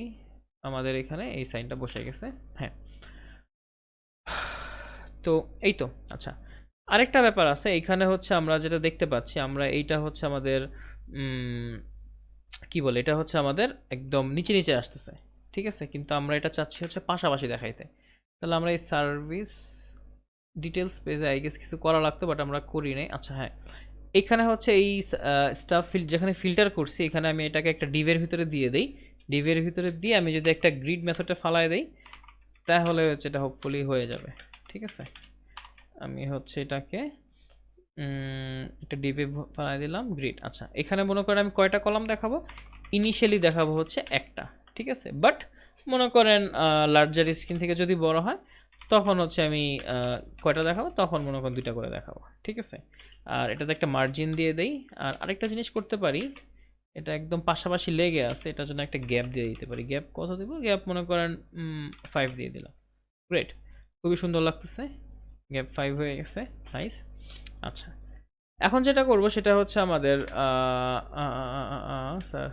আমাদের এখানে এই সাইনটা বসে গেছে, হ্যাঁ। তো এই তো, আচ্ছা, আরেকটা ব্যাপার আছে এখানে হচ্ছে আমরা যেটা দেখতে পাচ্ছি, আমরা এইটা হচ্ছে আমাদের কি বলে, এটা হচ্ছে আমাদের একদম নিচে নিচে আসতেছে, ঠিক আছে, কিন্তু আমরা এটা চাচ্ছি হচ্ছে পাশাপাশি দেখাইতে। তাহলে আমরা এই সার্ভিস ডিটেলস পেজে আই গেস কিছু করা লাগতো, বাট আমরা করি নাই। আচ্ছা হ্যাঁ, এখানে হচ্ছে এই স্টাফ ফিল্ড যেখানে ফিল্টার করছি, এখানে আমি এটাকে একটা ডিভের ভিতরে দিয়ে দেই, ডিভের ভিতরে দিয়ে আমি যদি একটা গ্রিড মেথডে ফালায় দেই, তাহলে হচ্ছে এটা হোপফুলি হয়ে যাবে, ঠিক আছে। আমি হচ্ছে এটাকে একটা ডিভে বানাই দিলাম, গ্রিড। আচ্ছা, এখানে মনে করেন আমি কয়টা কলাম দেখাবো, ইনিশিয়ালি দেখাবো হচ্ছে একটা, ঠিক আছে। বাট মনে করেন লার্জার স্ক্রিন থেকে যদি বড় হয়, তখন হচ্ছে আমি কয়টা দেখাবো, তখন মনে করেন দুইটা করে দেখাবো, ঠিক আছে। আর এটাতে একটা মার্জিন দিয়ে দেই। আর আরেকটা জিনিস করতে পারি, এটা একদম পাশাপাশি লেগে আছে, এটার জন্য একটা গ্যাপ দিয়ে দিতে পারি। গ্যাপ কত দিব, গ্যাপ মনে করেন 5 দিয়ে দিলাম। গ্রেট, খুবই সুন্দর লাগতেছে, গ্যাপ 5 হয়ে গেছে, নাইস। আচ্ছা, এখন যেটা করব সেটা হচ্ছে আমাদের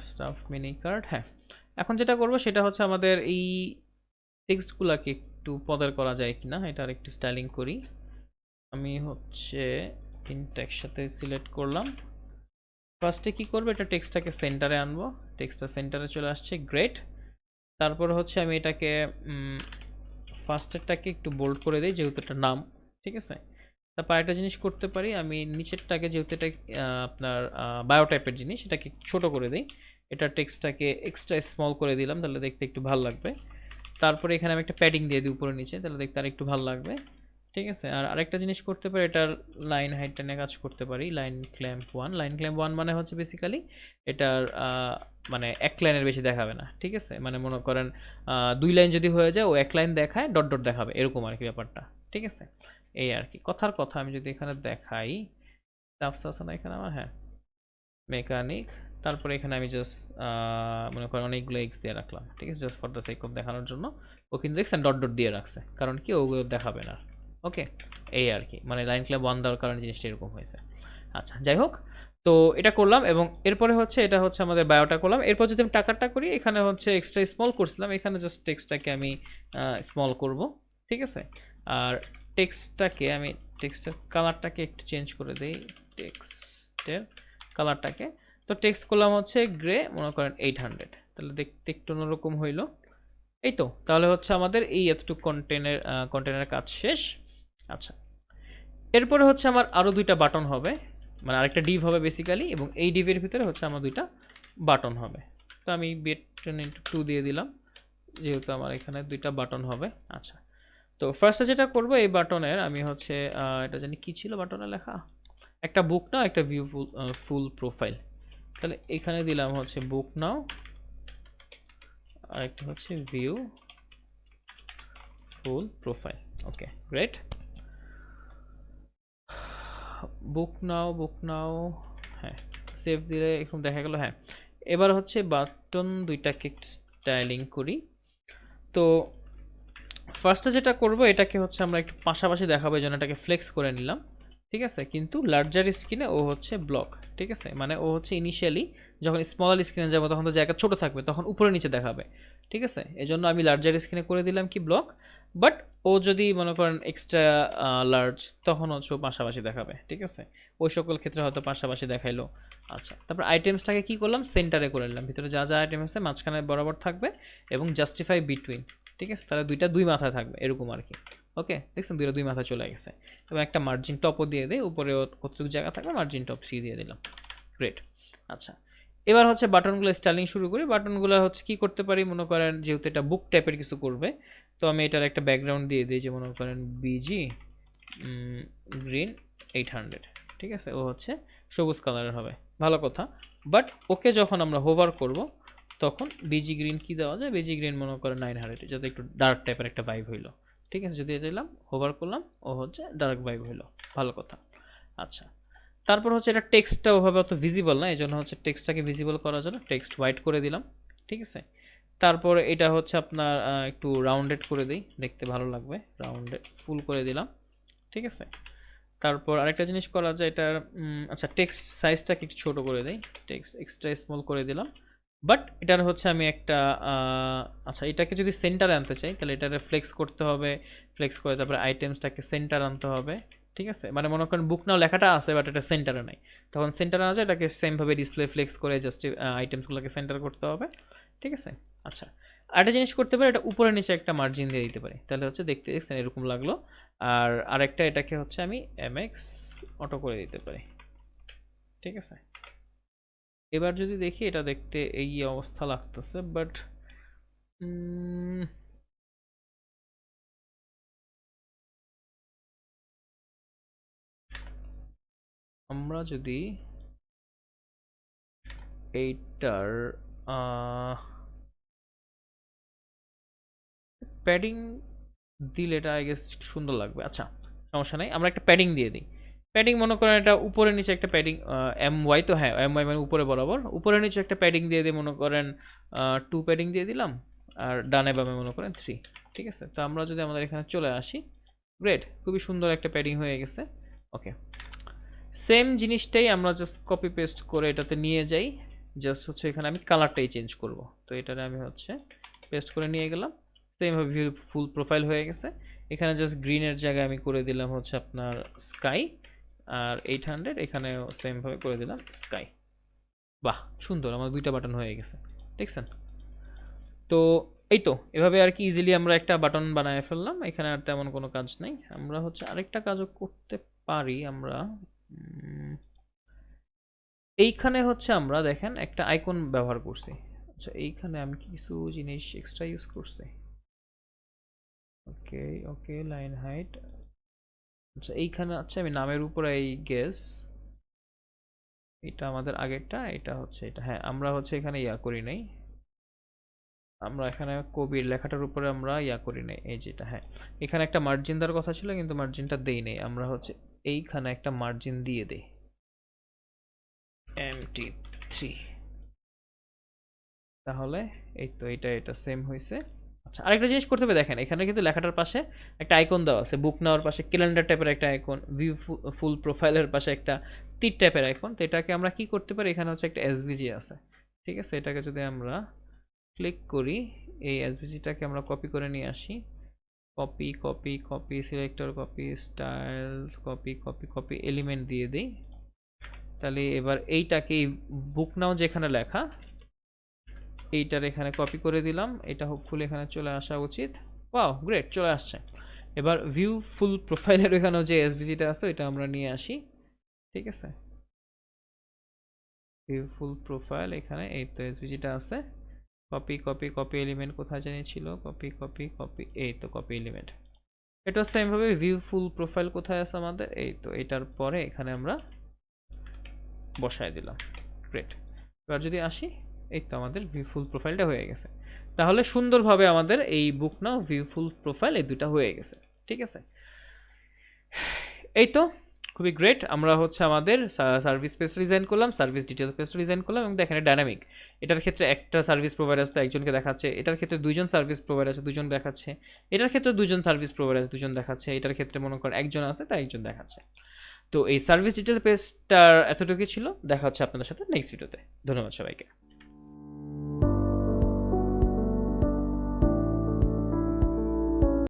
স্টাফ মিনি কার্ড, হ্যাঁ। এখন যেটা করব সেটা হচ্ছে আমাদের এই টেক্সটগুলোকে একটু পদার করা যায় কিনা, এটা আর একটু স্টাইলিং করি। আমি হচ্ছে তিনটা একসাথে সিলেক্ট করলাম। ফার্স্টে কি করবো, এটা টেক্সটটাকে সেন্টারে আনবো, টেক্সটটা সেন্টারে চলে আসছে, গ্রেট। তারপর হচ্ছে আমি এটাকে ফার্স্টেরটাকে একটু বোল্ড করে দিই যেহেতু এটা নাম, ঠিক আছে। তারপর একটা জিনিস করতে পারি, আমি নিচেরটাকে যেহেতু এটা আপনার বায়ো টাইপের জিনিস, এটাকে ছোট করে দিই, এটা টেক্সটটাকে এক্সট্রা স্মল করে দিলাম, তাহলে দেখতে একটু ভালো লাগবে। তারপরে এখানে আমি একটা প্যাডিং দিয়ে দিই উপরে নিচে, তাহলে দেখতে আর একটু ভালো লাগবে, ঠিক আছে। আর আরেকটা জিনিস করতে পারি, এটার লাইন হাইটটা নিয়ে কাজ করতে পারি, line clamp one. Line clamp one মানে হচ্ছে বেসিক্যালি এটার মানে এক লাইনের বেশি দেখাবে না, ঠিক আছে। মানে মনে করেন 2 লাইন যদি হয়ে যায় ও এক লাইন দেখায়, ডট ডট দেখাবে, এরকম আর কি ব্যাপারটা, ঠিক আছে। এই আর কি কথার কথা। আমি যদি এখানে দেখাই, টাফস আছে না এখানে আমার, হ্যাঁ, মেকানিক। তারপরে এখানে আমি জাস্ট মনে করেন অনেকগুলো এক্স দিয়ে রাখলাম, ঠিক আছে, just for the sake of দেখানোর জন্য। ও কিন্তু এক্স ডট ডট দিয়ে রাখছে, কারণ কি ওগুলো দেখাবে না। ওকে, এই আর কি, মানে লাইন ক্লাব ওয়ান দেওয়ার কারণে জিনিসটা এরকম হয়েছে। আচ্ছা, যাই হোক, তো এটা করলাম এবং এরপরে হচ্ছে এটা হচ্ছে আমাদের বায়োটা করলাম। এরপর যদি আমি টাকারটা করি, এখানে হচ্ছে এক্সট্রা স্মল করছিলাম, এখানে জাস্ট টেক্সটটাকে আমি স্মল করব, ঠিক আছে। আর টেক্সটটাকে আমি টেক্সটের কালারটাকে একটু চেঞ্জ করে দিই, টেক্সটের কালারটাকে। তো টেক্সট করলাম হচ্ছে গ্রে, মনে করেন 800, তাহলে দেখতে একটু অন্যরকম হইলো। এই তো, তাহলে হচ্ছে আমাদের এই এতটুকু কন্টেনারের কাজ শেষ। আচ্ছা, এরপরে হচ্ছে আমার আরও দুইটা বাটন হবে, মানে আরেকটা ডিভ হবে বেসিক্যালি, এবং এই ডিভের ভিতরে হচ্ছে আমার দুইটা বাটন হবে। তো আমি bit10x2 দিয়ে দিলাম, যেহেতু আমার এখানে দুইটা বাটন হবে। আচ্ছা, তো ফার্স্টে যেটা করব, এই বাটনের আমি হচ্ছে এটা জানি কি ছিল বাটনে লেখা, একটা বুক নাও, একটা ভিউ ফুল প্রোফাইল। তাহলে এখানে দিলাম হচ্ছে বুক নাও, আর একটা হচ্ছে ভিউ ফুল প্রোফাইল। ওকে, গ্রেট। বুক নাও, হ্যাঁ, সেভ দিলে এখন দেখা গেল। হ্যাঁ, এবার হচ্ছে বাটন দুইটাকে একটু স্টাইলিং করি। তো ফার্স্টে যেটা করব, এটাকে হচ্ছে আমরা একটু পাশাপাশি দেখাবো, এই জন্য এটাকে ফ্লেক্স করে নিলাম, ঠিক আছে। কিন্তু লার্জার স্ক্রিনে ও হচ্ছে ব্লক, ঠিক আছে, মানে ও হচ্ছে ইনিশিয়ালি যখন স্মলার স্ক্রিনে যাবো তখন তো জায়গা ছোট থাকবে, তখন উপরে নিচে দেখাবে, ঠিক আছে। এই জন্য আমি লার্জার স্ক্রিনে করে দিলাম কি ব্লক। বাট ও যদি মনে করেন এক্সট্রা লার্জ, তখন হচ্ছে ও পাশাপাশি দেখাবে, ঠিক আছে। ওই সকল ক্ষেত্রে হয়তো পাশাপাশি দেখাইলো। আচ্ছা, তারপর আইটেমসটাকে কি করলাম, সেন্টারে করে নিলাম, ভিতরে যা যা আইটেম আছে মাঝখানে বরাবর থাকবে, এবং জাস্টিফাই বিটুইন, ঠিক আছে, তাহলে দুইটা দুই মাথায় থাকবে এরকম আর কি। ওকে, দেখছেন দুইটা দুই মাথায় চলে গেছে। এবং একটা মার্জিন টপও দিয়ে দেয়, উপরে কতটুকু জায়গা থাকবে মার্জিন টপ সি দিয়ে দিলাম, গ্রেট। আচ্ছা, এবার হচ্ছে বাটনগুলো স্টাইলিং শুরু করি। বাটনগুলো হচ্ছে কি করতে পারি, মনে করেন যেহেতু এটা বুক টাইপের কিছু করবে, তো আমি এটার একটা ব্যাকগ্রাউন্ড দিয়ে দিই, যে মনে করেন বিজি গ্রিন 800, ঠিক আছে, ও হচ্ছে সবুজ কালারের হবে, ভালো কথা। বাট ওকে যখন আমরা হোভার করব, তখন বিজি গ্রিন কি দেওয়া যায়, বিজি গ্রিন মনে করেন 900, যাতে একটু ডার্ক টাইপের একটা ভাইব হইলো, ঠিক আছে। যদি দিলাম হোভার করলাম, ও হচ্ছে ডার্ক ভাইব হইলো, ভালো কথা। আচ্ছা, তারপর হচ্ছে এটা টেক্সটটা ওভাবে অত ভিজিবল না, এই জন্য হচ্ছে টেক্সটটাকে ভিজিবল করার জন্য টেক্সট হোয়াইট করে দিলাম, ঠিক আছে। তারপর এটা হচ্ছে আপনার একটু রাউন্ডেড করে দিই, দেখতে ভালো লাগবে, রাউন্ডেড ফুল করে দিলাম, ঠিক আছে। তারপর আরেকটা জিনিস করা যায় এটার, আচ্ছা, টেক্সট সাইজটাকে একটু ছোট করে দেই, টেক্সট এক্সট্রা স্মল করে দিলাম। বাট এটার হচ্ছে আমি একটা আচ্ছা, এটাকে যদি সেন্টারে আনতে চাই, তাহলে এটারে ফ্লেক্স করতে হবে, ফ্লেক্স করে তারপরে আইটেমসটাকে সেন্টার আনতে হবে, ঠিক আছে। মানে মনে করেন বুক নাও লেখাটা আছে, বাট এটা সেন্টারে নাই, তখন সেন্টারে আনা যায়, এটাকে সেমভাবে ডিসপ্লে ফ্লেক্স করে জাস্ট আইটেমসগুলোকে সেন্টার করতে হবে, ঠিক আছে। আচ্ছা, আরেকটা জিনিস করতে পারি, এটা উপরে নিচে একটা মার্জিন দিয়ে দিতে পারি, তাহলে হচ্ছে দেখতে দেখতে এরকম লাগলো। আর আরেকটা, এটাকে হচ্ছে আমি এমএক্স অটো করে দিতে পারি, ঠিক আছে। এবার যদি দেখি, এটা দেখতে এই অবস্থা লাগতেছে, বাট আমরা যদি এইটার প্যাডিং দিলে এটা আই গেস সুন্দর লাগবে। আচ্ছা, সমস্যা নাই, আমরা একটা প্যাডিং দিয়ে দিই। প্যাডিং মনে করেন এটা উপরে নিচে একটা প্যাডিং, এম ওয়াই, তো হ্যাঁ এম ওয়াই মানে উপরে বরাবর, উপরে নিচে একটা প্যাডিং দিয়ে দিই, মনে করেন 2 প্যাডিং দিয়ে দিলাম, আর ডানে বামে মনে করেন 3, ঠিক আছে। তো আমরা যদি আমাদের এখানে চলে আসি, গ্রেট, খুবই সুন্দর একটা প্যাডিং হয়ে গেছে। ওকে, সেম জিনিসটাই আমরা জাস্ট কপি পেস্ট করে এটাতে নিয়ে যাই, জাস্ট হচ্ছে এখানে আমি কালারটাই চেঞ্জ করব। তো এটারে আমি হচ্ছে পেস্ট করে নিয়ে গেলাম, সেমভাবে ভিউ ফুল প্রোফাইল হয়ে গেছে। এখানে জাস্ট গ্রিনের জায়গায় আমি করে দিলাম হচ্ছে আপনার স্কাই, আর 800 এখানেও সেম ভাবে করে দিলাম স্কাই। বাহ, সুন্দর, আমার দুইটা বাটন হয়ে গেছে, দেখছেন? তো এই তো এভাবে আর কি ইজিলি আমরা একটা বাটন বানায় ফেললাম। এখানে আর তেমন কোনো কাজ নেই। আমরা হচ্ছে আরেকটা কাজও করতে পারি। আমরা এইখানে হচ্ছে আমরা দেখেন একটা আইকন ব্যবহার করছি। আচ্ছা, এইখানে আমি কিছু জিনিস এক্সট্রা ইউজ করছি। ওকে ওকে, লাইন হাইট। আচ্ছা, এইখানে আচ্ছা আমি নামের উপরে এই গেস, এটা আমাদের আগেরটা, এটা হচ্ছে এটা। হ্যাঁ, আমরা হচ্ছে এখানে ইয়া করি নাই, আমরা এখানে কবির লেখাটার উপরে আমরা ইয়া করি নাই, এই যেটা। হ্যাঁ, এখানে একটা মার্জিন দেওয়ার কথা ছিল কিন্তু মার্জিনটা দেই নাই। আমরা হচ্ছে এইখানে একটা মার্জিন দিয়ে দেই, MT3। তাহলে এই তো এটা সেম হয়েছে। আচ্ছা, আরেকটা জিনিস করতে হবে, দেখেন এখানে কিন্তু লেখাটার পাশে একটা আইকন দেওয়া আছে, বুক নেওয়ার পাশে ক্যালেন্ডার টাইপের একটা আইকন, ভিউ ফুল প্রোফাইলের পাশে একটা তীর টাইপের আইকন। তো এটাকে আমরা কি করতে পারি, এখানে হচ্ছে একটা এসভিজি আছে, ঠিক আছে? এটাকে যদি আমরা ক্লিক করি, এই এসভিজিটাকে আমরা কপি করে নিয়ে আসি, copy copy copy, selector copy, styles copy copy copy, element দিয়ে দিই। তাহলে এবার এইটাকে বুক নাও যেখানে লেখা, এইটার এখানে কপি করে দিলাম। এটা হোপফুলি এখানে চলে আসা উচিত। ওয়াও, গ্রেট, চলে আসছে। এবার ভিউ ফুল প্রোফাইলের এখানেও যে এসভিজিটা আছে এটা আমরা নিয়ে আসি, ঠিক আছে? ভিউ ফুল প্রোফাইল, এখানে এই তো এসভিজিটা আছে। কপি কপি কপি, এলিমেন্ট কোথায় জানি ছিল, কপি কপি কপি, এই তো কপি এলিমেন্ট। এটা সেম ভাবে ভিউ ফুল প্রোফাইল কোথায় আছে আমাদের, এই তো এটার পরে এখানে আমরা বসায় দিলাম। গ্রেট। এবার যদি আসি, এই তো আমাদের ভিউ ফুল প্রোফাইলটা হয়ে গেছে। তাহলে সুন্দরভাবে আমাদের এই বুক নাও ভিউ ফুল প্রোফাইল এই দুটা হয়ে গেছে, ঠিক আছে? এই তো খুবই গ্রেট। আমরা হচ্ছে আমাদের সার্ভিস পেজ ডিজাইন করলাম, সার্ভিস ডিটেলস পেজ ডিজাইন করলাম, এবং দেখেন ডাইনামিক। এটার ক্ষেত্রে একটা সার্ভিস প্রোভাইডার আছে, একজনকে দেখাচ্ছে। এটার ক্ষেত্রে দুইজন সার্ভিস প্রোভাইডার আছে, দুজন দেখাচ্ছে। এটার ক্ষেত্রে দুজন সার্ভিস প্রোভাইডার আছে, দুজন দেখাচ্ছে। এটার ক্ষেত্রে মনে করেন একজন আছে, তাই একজন দেখাচ্ছে। তো এই সার্ভিস ডিটেলস পেজটার এতটুকুই ছিল। দেখা হচ্ছে আপনাদের সাথে নেক্সট ভিডিওতে। ধন্যবাদ সবাইকে।